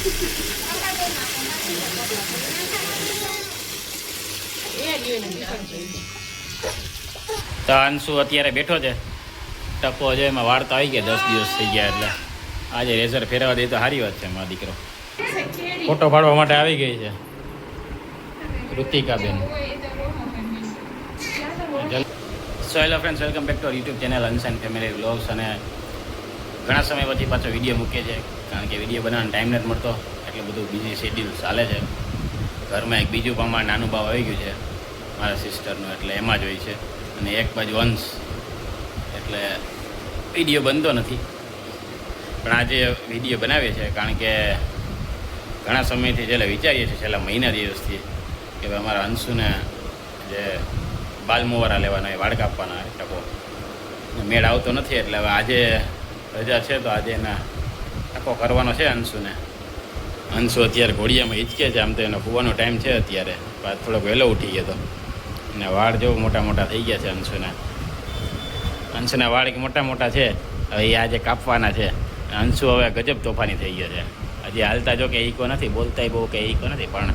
તો અંશુ અત્યારે બેઠો છે ટકો છે એમાં વાર્તા આવી ગયા 10 દિવસ થઈ ગયા એટલે આજે રેઝર ફેરવા દે તો સારી વાત છે મારો દીકરો ફોટો પાડવા માટે આવી ગઈ છે ઋતિકાબેન. So hello friends, welcome back to YouTube channel Ansh and family vlogs. અને ઘણા સમય પછી પાછો વિડીયો મૂકે છે કારણ કે વિડીયો બનાવવાનો ટાઈમ નથી મળતો એટલે બધું બીજી શેડ્યુલ ચાલે છે. ઘરમાં એક બીજું પણ નાનું ભાવ આવી ગયું છે મારા સિસ્ટરનું એટલે એમાં જ હોય છે. અને એક બાજુ અંશ એટલે વિડીયો બનતો નથી. પણ આજે વિડીયો બનાવીએ છીએ કારણ કે ઘણા સમયથી છેલ્લે વિચારીએ છીએ છેલ્લા મહિના દિવસથી કે ભાઈ અમારા અંશુને જે બાલમોવારા લેવાના એ વાળ કાપવાના ટકો મેળ આવતો નથી એટલે હવે આજે રજા છે તો આજે એના ટકો કરવાનો છે અંશુને. અંશુ અત્યારે ઘોડિયામાં હિંચકે છે. આમ તો એનો કૂવાનો ટાઈમ છે અત્યારે, થોડોક વહેલો ઉઠી ગયો હતો અને વાળ જો મોટા મોટા થઈ ગયા છે અંશુના વાળ મોટા મોટા છે. હવે એ આજે કાપવાના છે. અંશુ હવે ગજબ તોફાની થઈ ગયો છે. હજી હાલતા જો કે ઈકો નથી, બોલતાય બહુ કે ઈકો નથી, પણ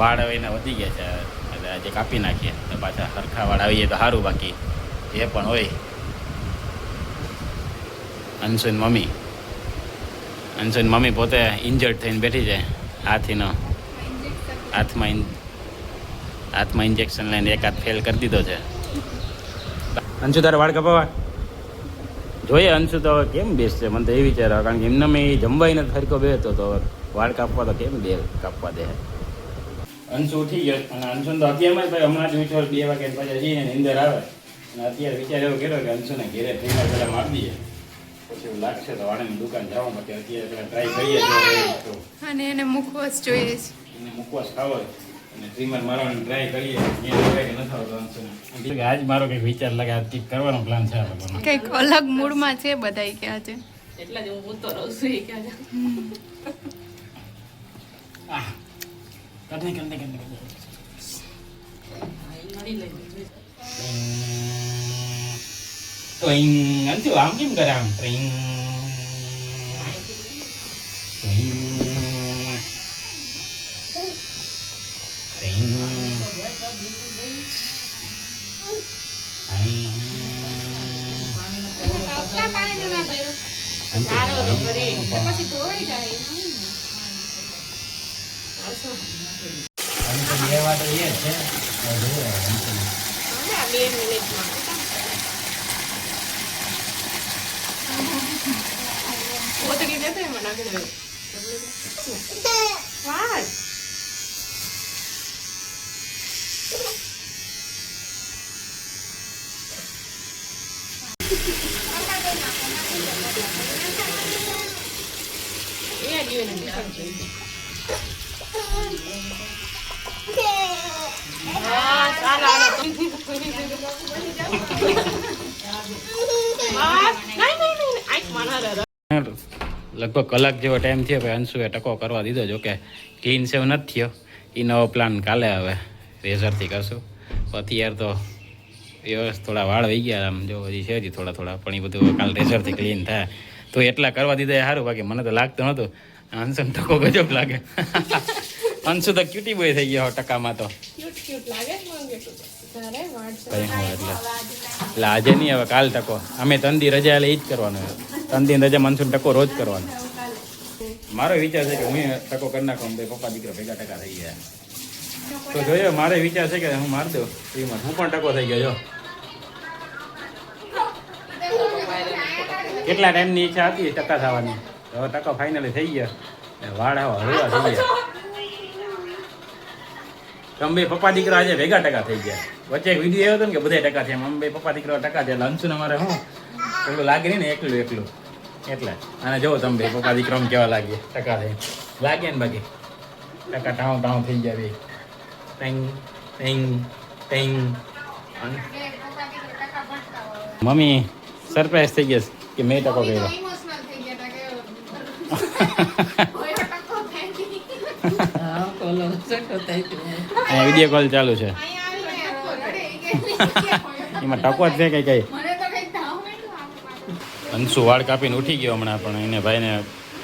વાળ હવે એના વધી ગયા છે એટલે આજે કાપી નાખીએ તો પાછા સરખા વાળ આવીએ તો સારું. બાકી જે પણ હોય અંશુની મમ્મી પોતે ઇન્જર્ડ થઈને બેઠી છે. હાથમાં ઇન્જેક્શન લઈને એક હાથ ફેલ કરી દીધો છે. અંશુ તારે વાળ કપાવા જોઈએ? અંશુ તો હવે કેમ બેસશે? મને તો એ વિચાર આવે કારણ કે એમને મેં જમવાય નથી હરકો બેસતો તો વાળ કાપવા તો કેમ કાપવા દે. અંશુ ઉઠી ગયો અને અંશુને તો અત્યારમાં જ હમણાં જ વિચાર 2 વાગે પછી જઈને નીંદર આવે અને અત્યારે વિચાર એવો કર્યો કે અંશુને ઘેરે ટ્રીમર પહેલાં મારી દઈએ પછી એવું લાગશે તો વાળાની દુકાન જવા માટે અત્યારે પેલા ટ્રાય કરીએ તો અને એને મુખવાસ જોઈએ છે. એને મુખવાસ ખાવો અને ટ્રીમર મારવાની ટ્રાય કરીએ ન થતો અંશુને. આજ મારો કંઈક વિચાર લાગે આજ કંઈક કરવાનો પ્લાન છે આ લોકોનો. કંઈક અલગ મૂડમાં છે બધાય કે આજે એટલા જ હું તો રહું છું કે કરને અંશુ આમ કેમ કરે? આમ પોતરી જતો એમાં નાખી દે વાહ લગભગ કલાક જેવો ટાઈમ થયો ભાઈ અંશુએ ટકો કરવા દીધો. જોકે ક્લીન સેવ નથી થયો. એ નવો પ્લાન કાલે હવે રેઝરથી કરશું. અત્યારે તો વ્યવસ્થિત થોડા વાળ વહી ગયા આમ જો હજી છે હજી થોડા પણ એ બધું કાલે રેઝરથી ક્લીન થાય તો એટલા કરવા દીધા એ સારું. બાકી મને તો લાગતું નહોતું. અંશુને ટકો ગજબ લાગે. અંશુ તો ક્યુટી બોય થઈ ગયો ટકામાં તો. એટલે આજે નહીં હવે કાલ ટકો. અમે 3 દી રજા એટલે એ જ કરવાનું. 3 દિન રજા અંશુને ટકો રોજ કરવાનો. મારો વિચાર છે કે હું ટકો કરી નાખું. બે પપ્પા દીકરો ભેગા ટકા થઈ ગયા તો જોયો. મારો વિચાર છે કે હું મારી દઉં ફ્રીમાં. હું પણ ટકો થઈ ગયો જો. કેટલા ટાઈમની ઈચ્છા હતી ટકા થવાની, હવે ટકો ફાઇનલી થઈ ગયા. વાળ હળવા થઈ ગયા. અમે બે પપ્પા દીકરા આજે ભેગા ટકા થઈ ગયા. વચ્ચે એક વિડીયો આવ્યો હતો ને કે બધા ટકા થયા. અમે બે પપ્પા દીકરા ટકા થયા. અંશુને અમારે હું પેલું લાગે નહીં ને એકલું એટલે. અને જો તમે બે પપ્પા દીકરા કેવા લાગીએ ટકા થઈ લાગે ને. બાકી ટકા ટાઉં થઈ ગયા બે. મમ્મી સરપ્રાઈઝ થઈ ગયા કે મેં ટકો કર્યો. વિડીયો કોલ ચાલુ છે એમાં ટકો જ છે કઈ. અંશુ વાળ કાપીને ઉઠી ગયો હમણાં, પણ એને ભાઈને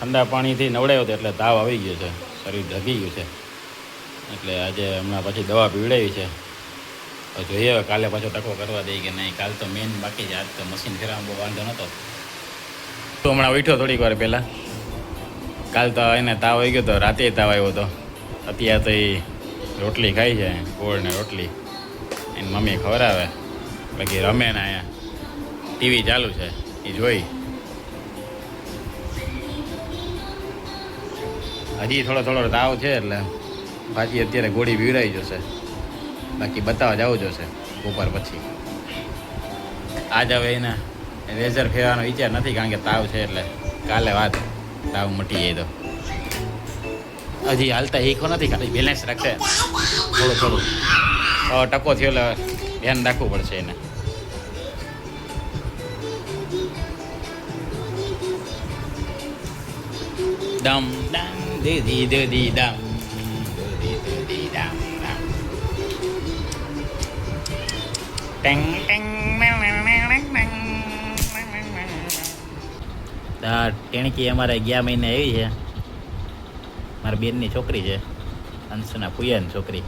ઠંડા પાણીથી નવડાવ્યો હતો એટલે તાવ આવી ગયો છે, શરીર ઢગી ગયું છે. એટલે આજે હમણાં પછી દવા પીવડાવી છે. હવે જોઈએ હવે કાલે પાછો ટકો કરવા દઈએ કે નહીં. કાલ તો મેન બાકી છે, આજ તો મશીન ફેરવામાં બહુ વાંધો નહોતો. તો હમણાં ઉઠ્યો થોડીક વાર પહેલાં. કાલ તો એને તાવ આવી ગયો હતો, રાતે તાવ આવ્યો હતો. અત્યારે તો એ રોટલી ખાઈ છે, ગોળ ને રોટલી એની મમ્મી ખવડાવે. બાકી રમે ને અહીંયા ટીવી ચાલુ છે એ જોઈ. હજી થોડો થોડો તાવ છે એટલે પાછી અત્યારે ગોળી પીવડાવી જશે. બાકી બતાવવા જવું જોશે બપોર પછી. આજ હવે એને રેઝર ફેરવાનો વિચાર નથી, કારણ કે તાવ છે એટલે કાલે વાત તાવ મટી જાય તો. હજી હાલતા હીખો નથી, ખાલી બેલેન્સ રાખશે થોડું થોડું. ટકો થયો એટલે ધ્યાન રાખવું પડશે એને. દમ દમ દીદી દીદી દમ દીદી દમ દમ ટેંગ ટેંગ ટેણકી અમારે ગયા મહિને આવી છે. મારા બેનની છોકરી છે, અંશુના ફુયાની છોકરી.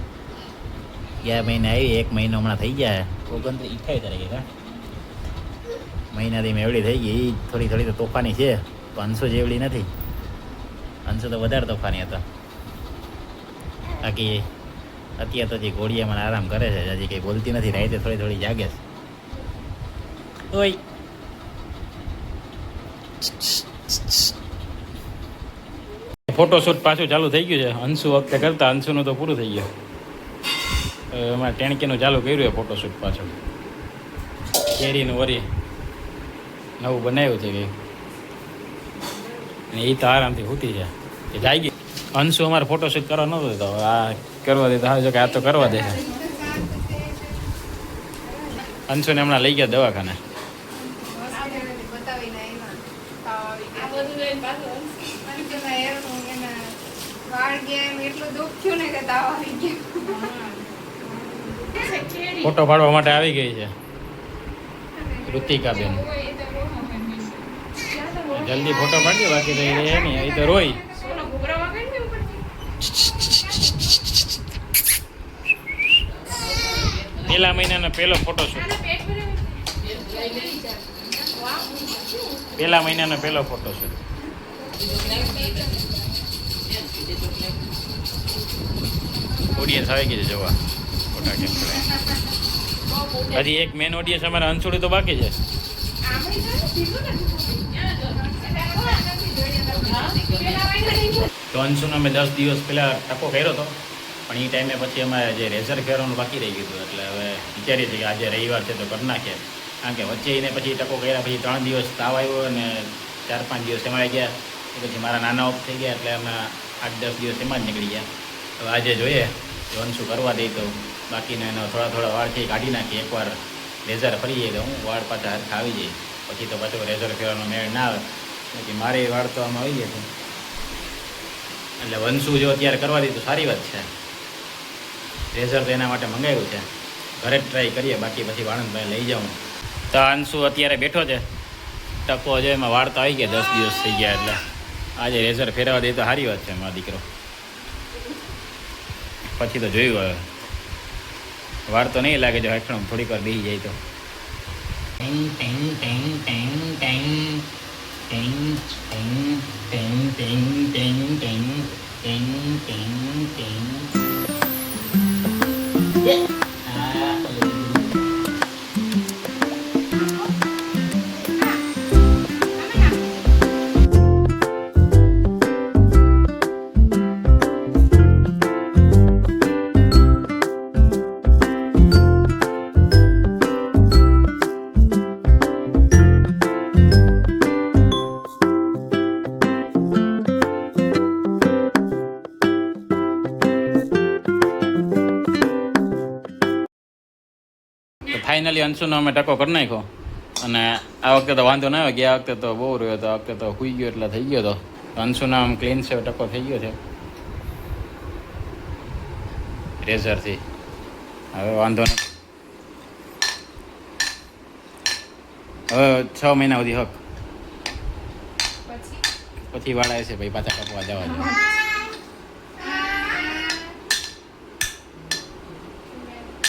ગયા મહિને આવી, 1 મહિનો હમણાં થઈ ગયા. 29-28 તારીખે કા મહિનાથી મેવડી થઈ ગઈ. એ થોડી થોડી તો તોફાની છે, પણ અંશુ જેવડી નથી. અંશુ તો વધારે તોફાની હતો. બાકી અત્યારે તો જે ઘોડિયામાં આરામ કરે છે, હજી કંઈ બોલતી નથી. રાતે થોડી થોડી જાગે છે. ઓય ફોટોશૂટ પાછું ચાલુ થઈ ગયું છે. અંશુ વખતે કરતા અંશુનું તો પૂરું થઈ ગયું. એમાં ટેણકીનું ચાલુ કર્યું છે ફોટોશૂટ પાછું. કેરીનું વરી નવું બનાવ્યું છે કંઈક, અને એ તો આરામથી સૂતી છે એ જાગી. અંશુ અમારે ફોટોશૂટ કરવા નહોતો દેતો, આ કરવા દેતો હા, જો કે આ તો કરવા દે. અંશુને હમણાં લઈ ગયા દવાખાને. ફોટો પાડવા માટે આવી ગઈ છે ઋતિકાબેન. જલ્દી ફોટો પાડજો, બાકી તો એ નહીં, એ તો રોઈ. પહેલા મહિનાનો પહેલો ફોટોશૂટ. પહેલા મહિનાનો પહેલો ફોટોશૂટ. ઓડિયન્સ આવી ગઈ છે જોવા ફોટા કેમ પડે. હજી એક મેન ઓડિયન્સ અમારા અંશુડી તો બાકી છે. તો અંશુનો અમે 10 દિવસ પહેલાં ટકો કર્યો હતો, પણ એ ટાઈમે પછી અમારે જે રેઝર ફેરવાનું બાકી રહી ગયું હતું. એટલે હવે વિચારીએ છીએ કે આજે રવિવાર છે તો કરી નાખીએ. કારણ કે વચ્ચે એને પછી ટકો કર્યા પછી 3 દિવસ તાવ આવ્યો અને 4-5 દિવસ એમાં આવી ગયા. પછી મારા નાના ઓફ થઈ ગયા, એટલે અમે 8-10 દિવસ એમાં જ નીકળી ગયા. હવે આજે જોઈએ જો અંશુ કરવા દઈ તો બાકીને એનો થોડા વાળથી કાઢી નાખીએ. એકવાર રેઝર ફરી જાય તો હું વાળ પાછા હરખા આવી જાય. પછી તો પાછો રેઝર ફેરવાનો મેળ ના આવે. પછી મારે વાળ તો આમાં આવી ગયા છે. એટલે વંશુ જો અત્યારે કરવા દઈ તો સારી વાત છે. રેઝર તો એના માટે મંગાવ્યું છે, ઘરે જ ટ્રાય કરીએ. બાકી પછી વાણંદભાઈ લઈ જાઉં. તો અંશુ અત્યારે બેઠો છે ટકો જો એમાં વાળ તો આવી ગયા, 10 દિવસ થઈ ગયા. એટલે આજે રેઝર ફેરવા દે તો સારી વાત છે મારો દીકરો. પછી તો જોયું હવે વાર તો નહીં લાગે જો હેઠળ થોડીક વાર બેસી જાય તો. ફાઇનલી અંશુનો અમે ટકો કરી નાખ્યો. અને આ વખતે તો વાંધો ના આવ્યો. ગયા વખતે તો બહુ રહ્યો હતો, આ વખતે તો સૂઈ ગયો એટલે થઈ ગયો હતો. અંશુનો આમ ક્લીન છે, ટકો થઈ ગયો છે રેઝરથી. હવે વાંધો નથી. હવે 6 મહિના સુધી હક પછી વાળા છે ભાઈ પાછા કપવા જવા દો